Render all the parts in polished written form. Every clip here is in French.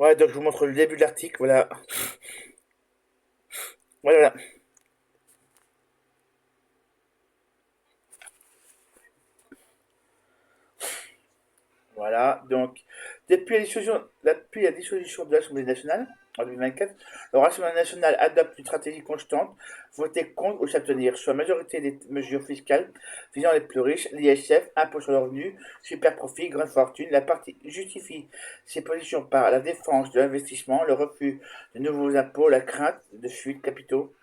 Ouais, donc je vous montre le début de l'article, voilà. Voilà, voilà. Voilà, donc, depuis la dissolution de l'Assemblée nationale, en 2024, le Rassemblement national adopte une stratégie constante, voter contre ou s'abstenir sur la majorité des mesures fiscales visant les plus riches, l'ISF, impôt sur le revenu, super profit, grande fortune. La partie justifie ses positions par la défense de l'investissement, le refus de nouveaux impôts, la crainte de fuite de capitaux,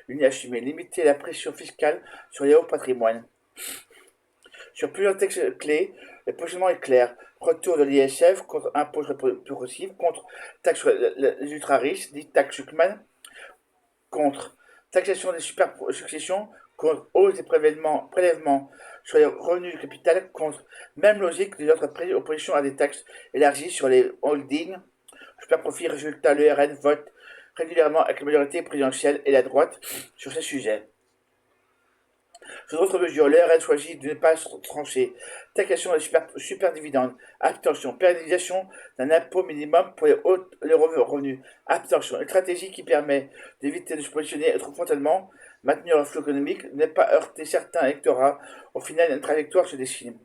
une assumée, limiter la pression fiscale sur les hauts patrimoines. Sur plusieurs textes clés, le positionnement est clair. Retour de l'ISF contre impôt progressif, contre taxe sur les ultra-riches, dit taxe Schuckman, contre taxation des super successions, contre hausse des prélèvements sur les revenus du capital, contre même logique des autres oppositions à des taxes élargies sur les holdings, super profit, résultat, l'ERN vote régulièrement avec la majorité présidentielle et la droite sur ces sujets. Sur d'autres mesures, l'ERL choisit de ne pas trancher. Taxation des super dividendes. Abstention. Pérennisation d'un impôt minimum pour les revenus. Abstention. Une stratégie qui permet d'éviter de se positionner trop frontalement, maintenir un flux économique, ne pas heurter certains électorats. Au final, une trajectoire se dessine.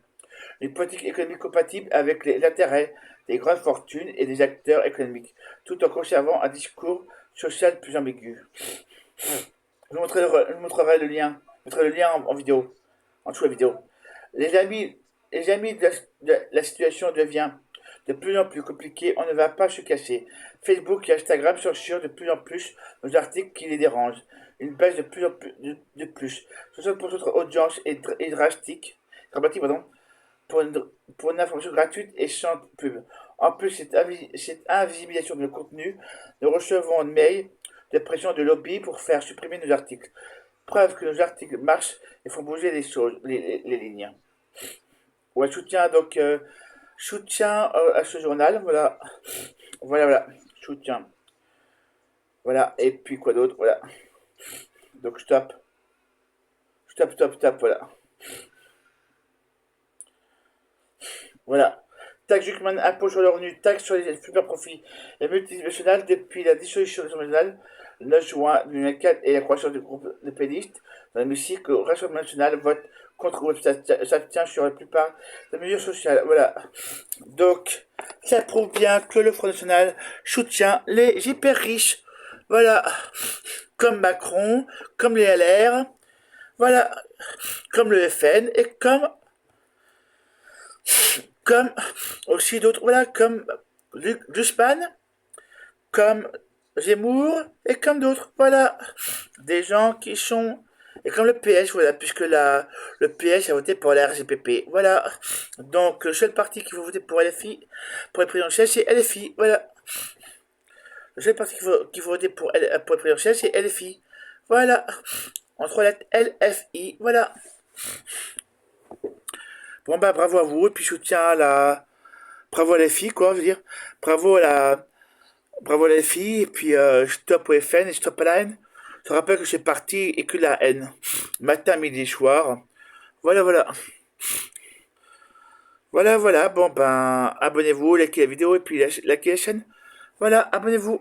Une politique économique compatible avec l'intérêt des grandes fortunes et des acteurs économiques, tout en conservant un discours social plus ambigu. Je vous montrerai le lien. Je vous montrerai le lien en vidéo, en dessous de la vidéo. Les amis, les amis la situation devient de plus en plus compliquée. On ne va pas se casser. Facebook et Instagram censurent de plus en plus nos articles qui les dérangent. Une baisse de plus en plus de plus. 60% de notre audience est dramatique, pardon, pour une information gratuite et sans pub. En plus, cette invisibilisation de nos contenus, nous recevons un mail de pression de lobby pour faire supprimer nos articles. Preuve que nos articles marchent et font bouger les choses, les lignes. Ouais, soutien à ce journal, voilà. Voilà, voilà. Soutien. Voilà. Et puis quoi d'autre, voilà. Donc stop. Stop, stop, stop, voilà. Voilà. Taxe Juckman, impôt sur le revenu, taxe sur les super profits et multinationales depuis la dissolution de l'Assemblée nationale le 9 juin 2024 et la croissance du groupe de pédistes dans l'hémicycle, le Rassemblement national vote contre ou s'abstient sur la plupart des mesures sociales. Voilà. Donc, ça prouve bien que le Front National soutient les hyper riches. Voilà. Comme Macron, comme les LR, voilà. Comme le FN et comme aussi d'autres, voilà, comme Glusman, comme Zemmour et comme d'autres, voilà, des gens qui sont et comme le PS, voilà, puisque le PS a voté pour la RGPP, voilà. Donc le seul parti qui faut voter pour LFI, pour les présidentielles, c'est LFI, voilà. Le seul parti qu'il faut voter pour les présidentielles, c'est LFI, voilà. En trois lettres, LFI, voilà. Bon bah bravo à vous et puis soutien à la bravo à la fille quoi, je veux dire. Bravo à la bravo à la fille et puis stop au FN et stop à la haine. Je te rappelle que c'est parti et que la haine. Matin, midi, soir. Voilà, voilà. Voilà, voilà. Bon ben abonnez-vous, likez la vidéo et puis likez la chaîne. Voilà, abonnez-vous.